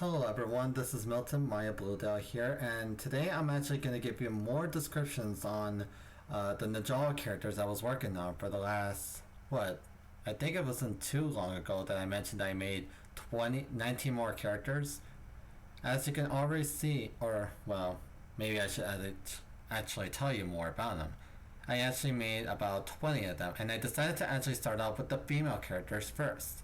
Hello everyone, this is Milton Maya Bluedale here, and today I'm actually going to give you more descriptions on the Ninjala characters I was working on for the last, I think it wasn't too long ago that I mentioned I made 19 more characters. As you can already see, maybe I should actually tell you more about them. I actually made about 20 of them, and I decided to actually start off with the female characters first.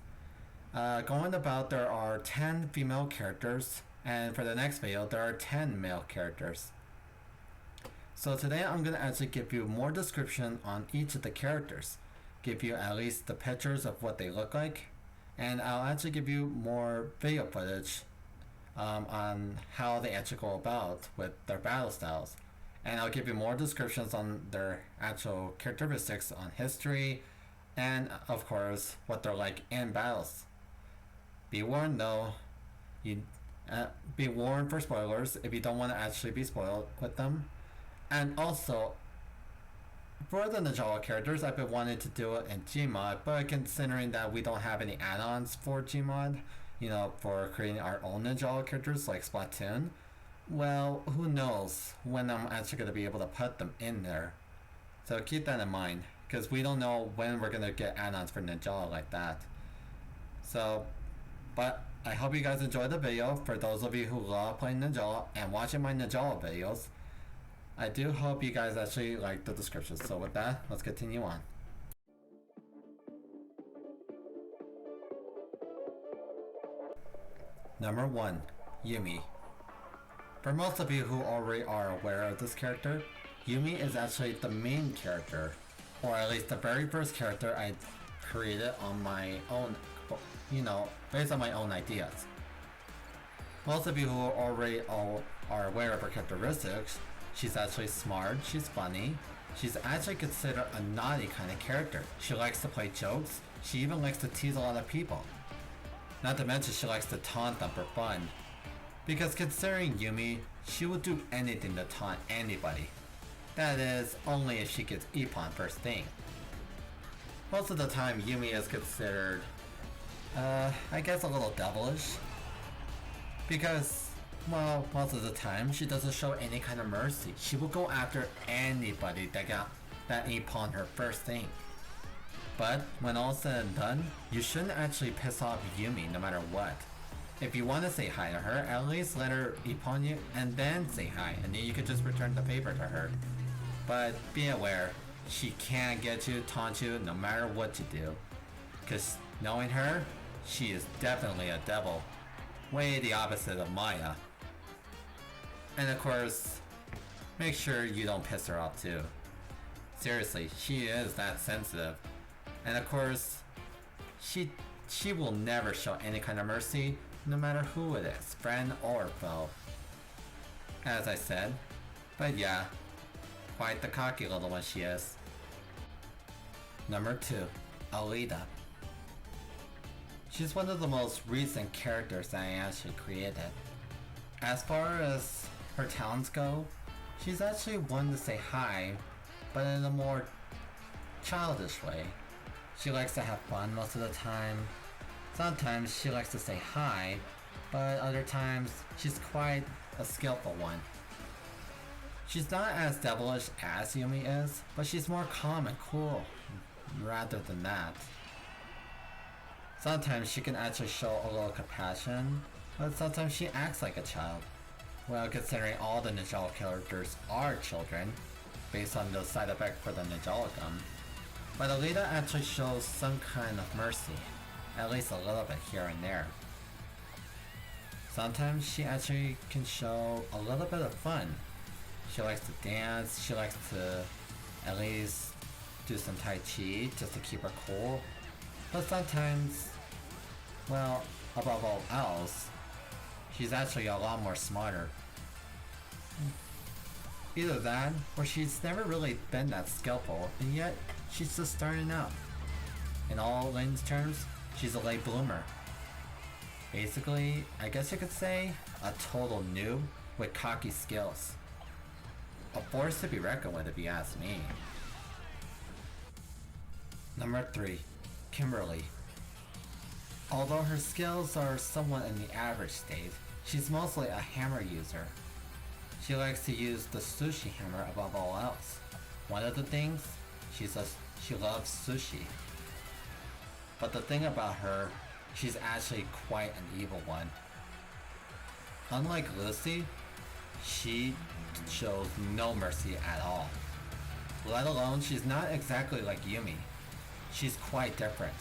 Going about, there are 10 female characters, and for the next video there are 10 male characters. So today I'm going to actually give you more description on each of the characters, give you at least the pictures of what they look like, and I'll actually give you more video footage on how they actually go about with their battle styles. And I'll give you more descriptions on their actual characteristics, on history, and of course what they're like in battles. Be warned though, be warned for spoilers if you don't want to actually be spoiled with them. And also, for the Ninjala characters, I've been wanting to do it in Gmod, but considering that we don't have any add-ons for Gmod, for creating our own Ninjala characters like Splatoon, well, who knows when I'm actually going to be able to put them in there. So keep that in mind, because we don't know when we're going to get add-ons for Ninjala like that. But I hope you guys enjoyed the video. For those of you who love playing Ninjala and watching my Ninjala videos, I do hope you guys actually like the descriptions. So with that, let's continue on. Number 1. Yumi. For most of you who already are aware of this character, Yumi is actually the main character, or at least the very first character I created on my own, based on my own ideas. Most of you who already are aware of her characteristics, she's actually smart, she's funny, she's actually considered a naughty kind of character. She likes to play jokes, she even likes to tease a lot of people. Not to mention she likes to taunt them for fun. Because considering Yumi, she will do anything to taunt anybody. That is, only if she gets Ippon first thing. Most of the time Yumi is considered, I guess a little devilish. Because, well, most of the time she doesn't show any kind of mercy. She will go after anybody that Ippon her first thing. But when all said and done, you shouldn't actually piss off Yumi no matter what. If you want to say hi to her, at least let her Ippon you and then say hi, and then you could just return the favor to her. But be aware, she can get you, taunt you, no matter what you do. Cause knowing her, she is definitely a devil. Way the opposite of Maya. And of course, make sure you don't piss her off too. Seriously, she is that sensitive. And of course, she will never show any kind of mercy, no matter who it is, friend or foe. As I said, but yeah, quite the cocky little one she is. Number 2. Alita. She's one of the most recent characters that I actually created. As far as her talents go, she's actually one to say hi, but in a more childish way. She likes to have fun most of the time. Sometimes she likes to say hi, but other times she's quite a skillful one. She's not as devilish as Yumi is, but she's more calm and cool rather than that. Sometimes she can actually show a little compassion, but sometimes she acts like a child. Well, considering all the Ninjala characters are children, based on the side effect for the Ninjala gum. But Alita actually shows some kind of mercy, at least a little bit here and there. Sometimes she actually can show a little bit of fun. She likes to dance, she likes to at least do some Tai Chi just to keep her cool. But sometimes, well, above all else, she's actually a lot more smarter. Either that, or she's never really been that skillful, and yet she's just starting out. In all layman's terms, she's a late bloomer. Basically, I guess you could say, a total noob with cocky skills. A force to be reckoned with if you ask me. Number 3. Kimberly. Although her skills are somewhat in the average state, she's mostly a hammer user. She likes to use the sushi hammer above all else. One of the things, she loves sushi. But the thing about her, she's actually quite an evil one. Unlike Lucy, she shows no mercy at all. Let alone, she's not exactly like Yumi. She's quite different.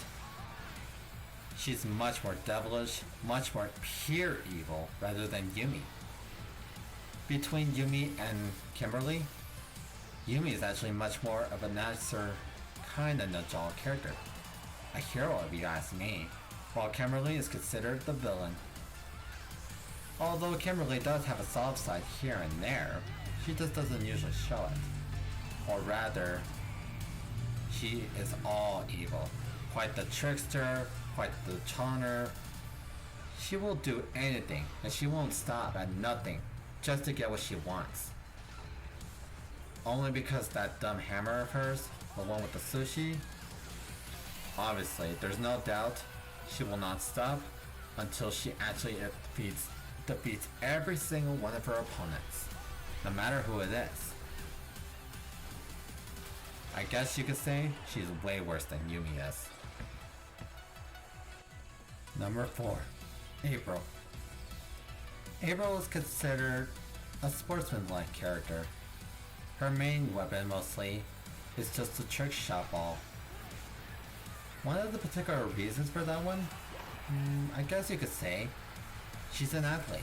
She's much more devilish, much more pure evil rather than Yumi. Between Yumi and Kimberly, Yumi is actually much more of a nicer kind of Ninjala character. A hero if you ask me, while Kimberly is considered the villain. Although Kimberly does have a soft side here and there, she just doesn't usually show it. Or rather, she is all evil. Quite the trickster, quite the charmer. She will do anything, and she won't stop at nothing just to get what she wants. Only because that dumb hammer of hers, the one with the sushi, obviously, there's no doubt she will not stop until she actually defeats every single one of her opponents, no matter who it is. I guess you could say she's way worse than Yumi is. Number 4. April. April is considered a sportsman-like character. Her main weapon, mostly, is just a trick shot ball. One of the particular reasons for that one, I guess you could say, she's an athlete.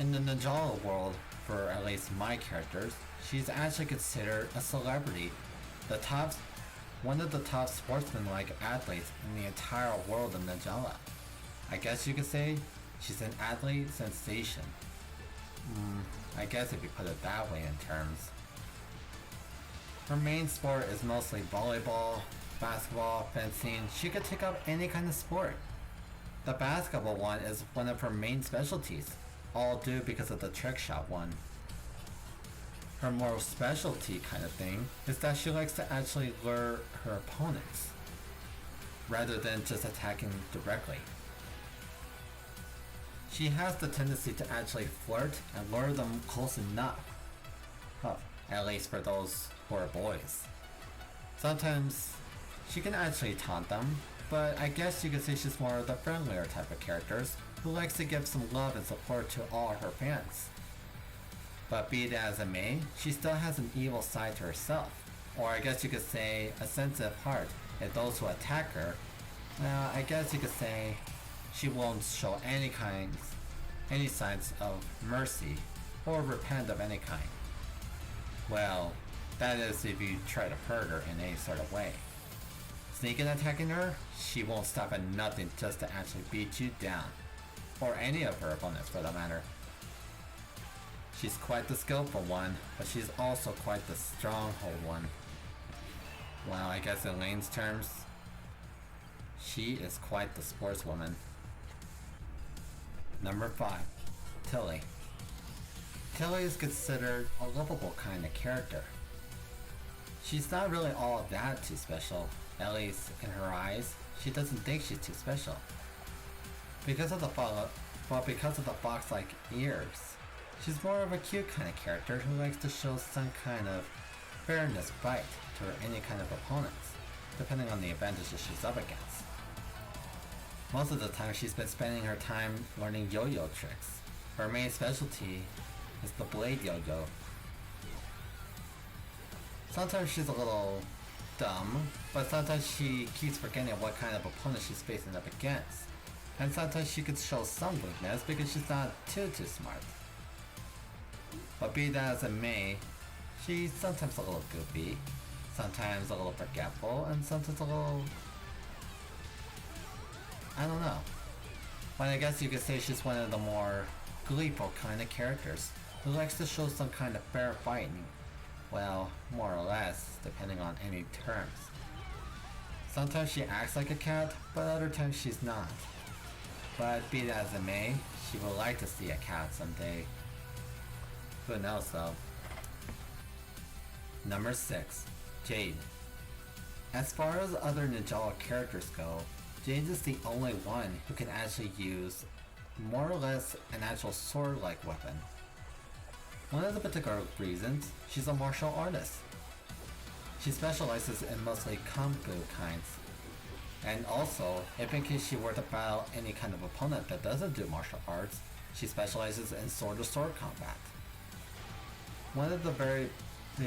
In the Ninjala world, for at least my characters, she's actually considered a celebrity. One of the top sportsman-like athletes in the entire world of Ninjala. I guess you could say she's an athlete sensation. I guess if you put it that way in terms. Her main sport is mostly volleyball, basketball, fencing. She could take up any kind of sport. The basketball one is one of her main specialties, all due because of the trick shot one. Her more specialty kind of thing is that she likes to actually lure her opponents, rather than just attacking directly. She has the tendency to actually flirt and lure them close enough. Well, at least for those who are boys. Sometimes she can actually taunt them, but I guess you could say she's more of the friendlier type of characters who likes to give some love and support to all her fans. But be it as it may, she still has an evil side to herself, or I guess you could say a sensitive heart. If those who attack her, well, I guess you could say she won't show any signs of mercy or repent of any kind. Well, that is if you try to hurt her in any sort of way. Sneaking attacking her, she won't stop at nothing just to actually beat you down, or any of her opponents for that matter. She's quite the skillful one, but she's also quite the stronghold one. Well, I guess in Lane's terms, she is quite the sportswoman. Number 5. Tilly. Tilly is considered a lovable kind of character. She's not really all that too special, at least in her eyes. She doesn't think she's too special. Because of the fox-like ears, she's more of a cute kind of character who likes to show some kind of fairness fight to any kind of opponents, depending on the advantages she's up against. Most of the time she's been spending her time learning yo-yo tricks. Her main specialty is the blade yo-yo. Sometimes she's a little dumb, but sometimes she keeps forgetting what kind of opponent she's facing up against. And sometimes she could show some weakness because she's not too smart. But be that as it may, she's sometimes a little goofy, sometimes a little forgetful, and sometimes a little... I don't know. But I guess you could say she's one of the more gleeful kind of characters who likes to show some kind of fair fighting. Well, more or less, depending on any terms. Sometimes she acts like a cat, but other times she's not. But be that as it may, she would like to see a cat someday. Who knows though. Number 6. Jade. As far as other Ninjala characters go, Jade is the only one who can actually use more or less an actual sword-like weapon. One of the particular reasons, she's a martial artist. She specializes in mostly kung fu kinds. And also, if in case she were to battle any kind of opponent that doesn't do martial arts, she specializes in sword-to-sword combat. One of the very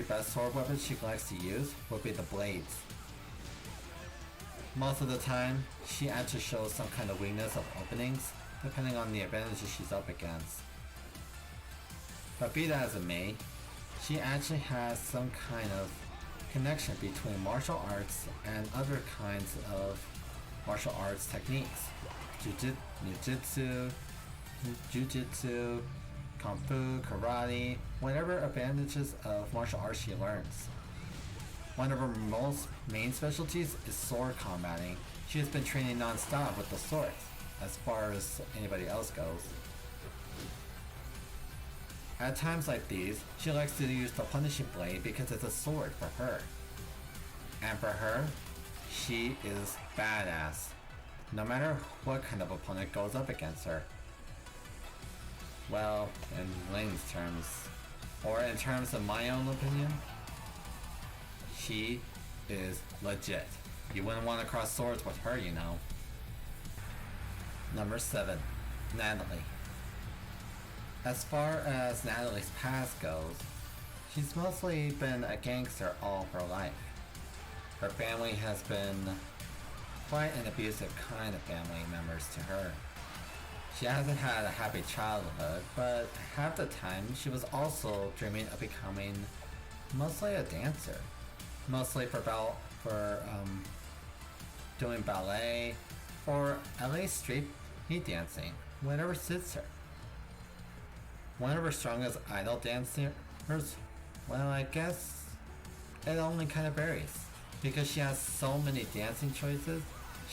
best sword weapons she likes to use would be the blades. Most of the time, she actually shows some kind of weakness of openings, depending on the advantages she's up against. But be that as it may, she actually has some kind of connection between martial arts and other kinds of martial arts techniques. Jujitsu, Kung Fu, Karate, whatever advantages of martial arts she learns. One of her most main specialties is sword combating. She has been training non-stop with the swords, as far as anybody else goes. At times like these, she likes to use the punishing blade because it's a sword for her. And for her, she is badass, no matter what kind of opponent goes up against her. Well, in Lane's terms, or in terms of my own opinion, she is legit. You wouldn't want to cross swords with her, you know. Number 7, Natalie. As far as Natalie's past goes, she's mostly been a gangster all her life. Her family has been quite an abusive kind of family members to her. She hasn't had a happy childhood, but half the time she was also dreaming of becoming mostly a dancer. Mostly for doing ballet, or at least street dancing, whatever suits her. One of her strongest idol dancers, well, I guess it only kind of varies. Because she has so many dancing choices,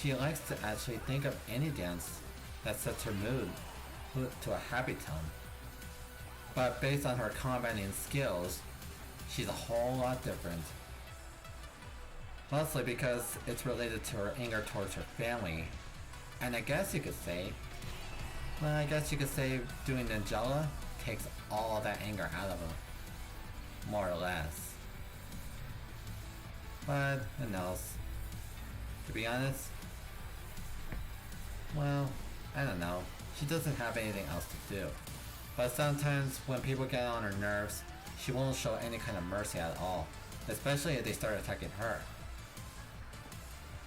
she likes to actually think of any dance that sets her mood to a happy tone. But based on her combating skills, she's a whole lot different. Mostly because it's related to her anger towards her family. And I guess you could say doing Ninjala takes all that anger out of her. More or less. But who knows? To be honest, well, I don't know. She doesn't have anything else to do. But sometimes when people get on her nerves, she won't show any kind of mercy at all. Especially if they start attacking her.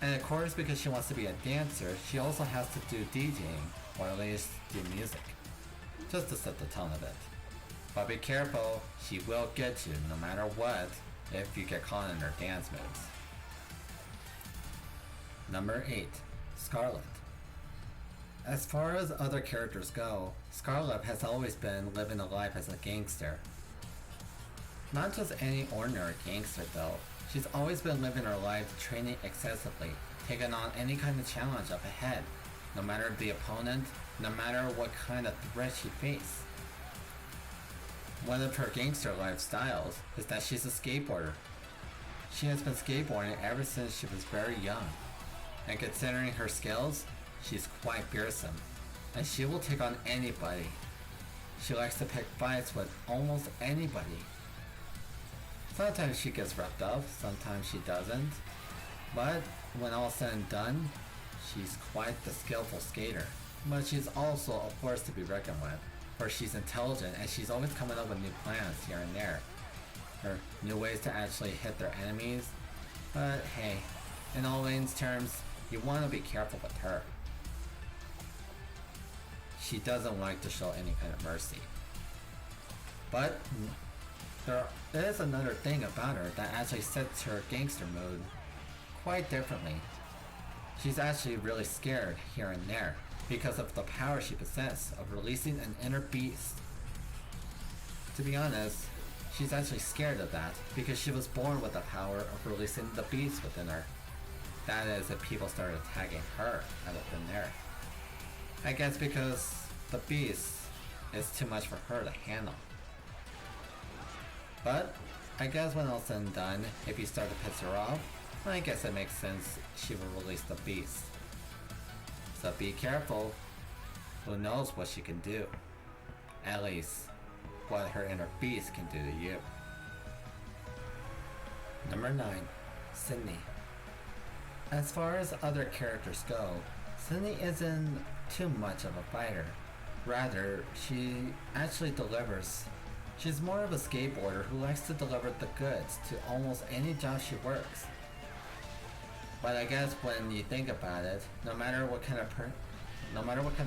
And of course, because she wants to be a dancer, she also has to do DJing, or at least do music. Just to set the tone of it. But be careful, she will get you no matter what if you get caught in her dance moves. Number 8, Scarlet. As far as other characters go, Scarlet has always been living a life as a gangster. Not just any ordinary gangster though, she's always been living her life training excessively, taking on any kind of challenge up ahead, no matter the opponent, no matter what kind of threat she faces. One of her gangster lifestyles is that she's a skateboarder. She has been skateboarding ever since she was very young, and considering her skills, she's quite fearsome, and she will take on anybody. She likes to pick fights with almost anybody. Sometimes she gets roughed up, sometimes she doesn't, but when all said and done, she's quite the skillful skater. But she's also a force to be reckoned with, for she's intelligent and she's always coming up with new plans here and there. Or new ways to actually hit their enemies. But hey, in all Lane's terms, you want to be careful with her. She doesn't like to show any kind of mercy. But there is another thing about her that actually sets her gangster mode quite differently. She's actually really scared here and there because of the power she possesses of releasing an inner beast. To be honest, she's actually scared of that because she was born with the power of releasing the beast within her. That is, if people started attacking her out of thin air. I guess because the beast is too much for her to handle. But I guess when all said and done, if you start to piss her off, I guess it makes sense she will release the beast. So be careful. Who knows what she can do? At least, what her inner beast can do to you. Number 9. Sydney. As far as other characters go, Sydney isn't too much of a fighter. Rather, she actually delivers. She's more of a skateboarder who likes to deliver the goods to almost any job she works. But I guess when you think about it, no matter what kind of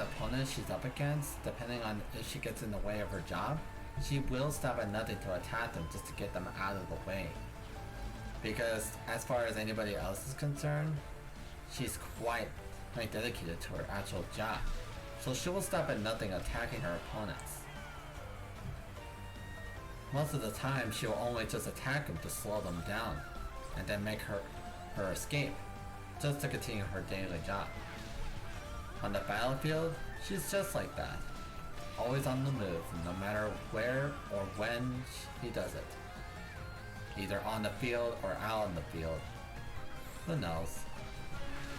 opponent she's up against, depending on if she gets in the way of her job, she will stop at nothing to attack them just to get them out of the way. Because as far as anybody else is concerned, she's quite dedicated to her actual job. So she will stop at nothing attacking her opponents. Most of the time, she will only just attack them to slow them down, and then make her escape, just to continue her daily job. On the battlefield, she's just like that. Always on the move, no matter where or when he does it. Either on the field or out on the field. Who knows?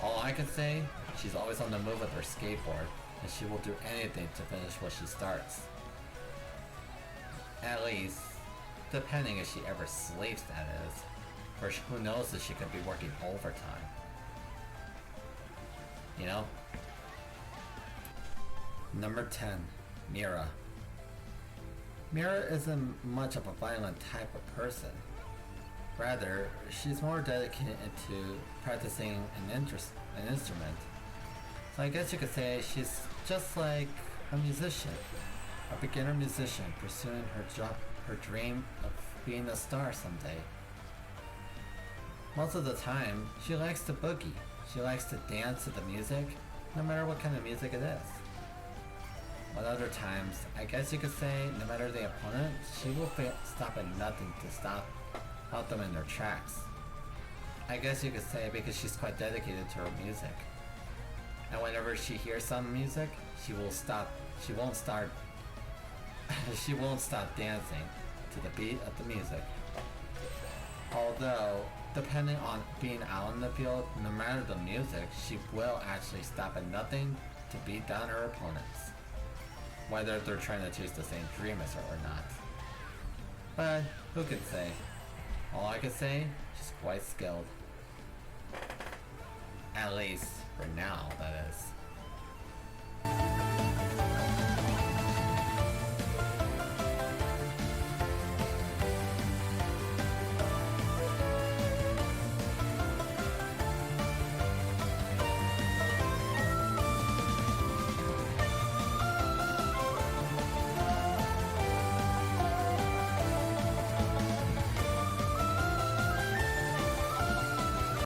All I can say, she's always on the move with her skateboard, and she will do anything to finish what she starts. At least, depending if she ever sleeps, that is. Or who knows if she could be working overtime. You know? Number 10. Mira. Mira isn't much of a violent type of person. Rather, she's more dedicated to practicing an instrument. So I guess you could say she's just like a musician. A beginner musician pursuing her dream of being a star someday. Most of the time, she likes to boogie. She likes to dance to the music, no matter what kind of music it is. But other times, I guess you could say, no matter the opponent, she will stop at nothing to stop them in their tracks. I guess you could say because she's quite dedicated to her music. And whenever she hears some music, she won't stop dancing to the beat of the music. Although, depending on being out in the field, no matter the music, she will actually stop at nothing to beat down her opponents. Whether they're trying to chase the same dream as her or not. But, who can say? All I can say, she's quite skilled. At least, for now, that is.